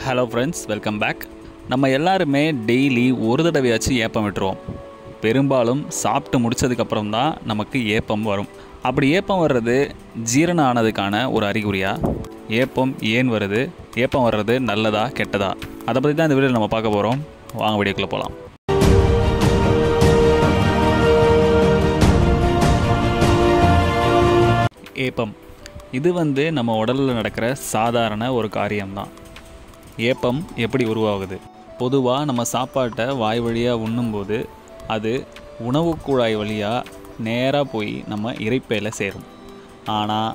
Hello friends, welcome back. நம்ம எல்லாருமே daily ஒரு தடவையாச்சு ஏப்பம் விட்டுருவோம். பெரும்பாலும் சாப்பிட்டு முடித்ததுக்கப்புறம் தான் நமக்கு ஏப்பம் வரும். அப்படி ஏப்பம் வர்றது ஜீரணம் ஆனதுக்கான ஒரு அறிகுறியா? ஏப்பம் ஏன் வருது? ஏப்பம் வர்றது நல்லதா கெட்டதா? அதை பற்றி தான் இந்த வீடியோவில் நம்ம பார்க்க போகிறோம். வாங்க வீடியோக்குள்ளே போகலாம். ஏப்பம் இது நம்ம உடலில் நடக்கிற சாதாரண ஒரு காரியம்தான். ஏப்பம் எப்படி உருவாகுது? பொதுவாக நம்ம சாப்பாட்டை வாய் வழியாக உண்ணும்போது அது உணவு குழாய் வழியாக நேராக போய் நம்ம இரைப்பையில் சேரும். ஆனால்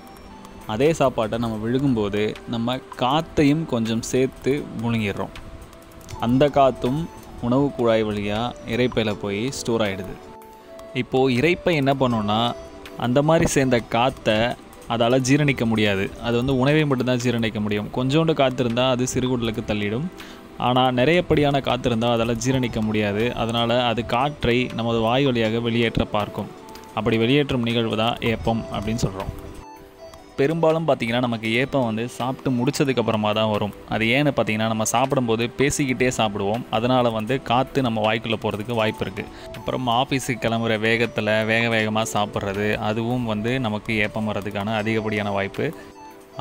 அதே சாப்பாட்டை நம்ம விழுங்கும்போது நம்ம காற்றையும் கொஞ்சம் சேர்த்து முழுங்கிடுறோம். அந்த காற்றும் உணவு குழாய் வழியாக இரைப்பையில் போய் ஸ்டோர் ஆகிடுது. இப்போது இரைப்பை என்ன பண்ணுன்னா, அந்த மாதிரி சேர்ந்த காற்றை அதால் ஜீரணிக்க முடியாது. அது உணவை மட்டும்தான் ஜீரணிக்க முடியும். கொஞ்சோண்டு காற்று இருந்தால் அது சிறுகுடலுக்கு தள்ளிடும். ஆனால் நிறையப்படியான காற்று இருந்தால் அதால் ஜீரணிக்க முடியாது. அதனால் அது காற்றை நமது வாய் வழியாக வெளியேற்ற பார்க்கும். அப்படி வெளியேற்றும் நிகழ்வு தான் ஏப்பம் அப்படின்னு சொல்கிறோம். பெரும்பாலும் பார்த்திங்கன்னா நமக்கு ஏப்பம் சாப்பிட்டு முடித்ததுக்கப்புறமா தான் வரும். அது ஏன்னு பார்த்திங்கன்னா, நம்ம சாப்பிடும்போது பேசிக்கிட்டே சாப்பிடுவோம். அதனால் காற்று நம்ம வாய்க்குள்ளே போகிறதுக்கு வாய்ப்பு இருக்குது. அப்புறம் ஆஃபீஸுக்கு கிளம்புற வேகத்தில் வேகமாக சாப்பிட்றது, அதுவும் நமக்கு ஏப்பம் வர்றதுக்கான அதிகப்படியான வாய்ப்பு.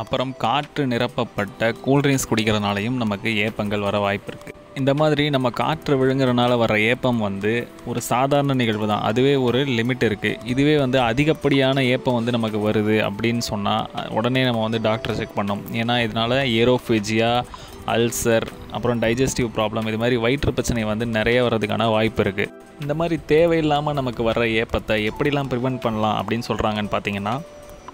அப்புறம் காற்று நிரப்பப்பட்ட கூல்ட்ரிங்க்ஸ் குடிக்கிறதுனாலையும் நமக்கு ஏப்பங்கள் வர வாய்ப்பு இருக்குது. இந்த மாதிரி நம்ம காற்று விழுங்குறதுனால வர ஏப்பம் ஒரு சாதாரண நிகழ்வு தான். அதுவே ஒரு லிமிட் இருக்குது. இதுவே அதிகப்படியான ஏப்பம் நமக்கு வருது அப்படின்னு சொன்னால் உடனே நம்ம டாக்டர் செக் பண்ணோம். ஏன்னா இதனால் ஏரோஃபேஜியா, அல்சர், அப்புறம் டைஜஸ்டிவ் ப்ராப்ளம், இது மாதிரி வயிற்று பிரச்சனை நிறைய வர்றதுக்கான வாய்ப்பு இருக்குது. இந்த மாதிரி தேவையில்லாமல் நமக்கு வர்ற ஏப்பத்தை எப்படிலாம் ப்ரிவெண்ட் பண்ணலாம் அப்படின்னு சொல்கிறாங்கன்னு பார்த்தீங்கன்னா,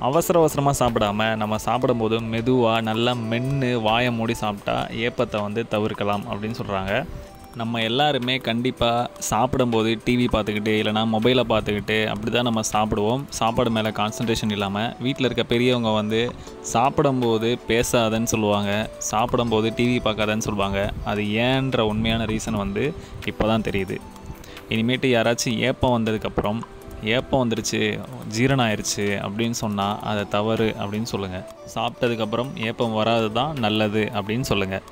அவசரமாக சாப்பிடாம நம்ம சாப்பிடும்போது மெதுவாக நல்லா மென்று வாயை மூடி சாப்பிட்டா ஏப்பத்தை தவிர்க்கலாம் அப்படின்னு சொல்கிறாங்க. நம்ம எல்லாருமே கண்டிப்பாக சாப்பிடும்போது டிவி பார்த்துக்கிட்டு இல்லைனா மொபைலை பார்த்துக்கிட்டு அப்படி தான் நம்ம சாப்பிடுவோம். சாப்பாடு மேலே கான்சன்ட்ரேஷன் இல்லாமல். வீட்டில் இருக்க பெரியவங்க சாப்பிடும்போது பேசாதன்னு சொல்லுவாங்க, சாப்பிடும்போது டிவி பார்க்காதன்னு சொல்லுவாங்க. அது ஏன்ற உண்மையான ரீசன் இப்போ தான் தெரியுது. இனிமேட்டு யாராச்சும் ஏப்பம் வந்ததுக்கப்புறம் ஏப்பம் வந்துருச்சு, ஜீரணம் ஆயிடுச்சு அப்படின்னு சொன்னால் அதை தவறு அப்படின்னு சொல்லுங்கள். சாப்பிட்டதுக்கப்புறம் ஏப்பம் வராது தான் நல்லது அப்படின்னு சொல்லுங்கள்.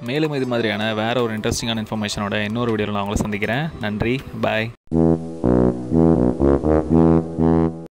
மேலும் இது மாதிரியான வேறு ஒரு இன்ட்ரெஸ்டிங்கான இன்ஃபர்மேஷனோட இன்னொரு வீடியோவில் நான் உங்களை சந்திக்கிறேன். நன்றி, பாய்.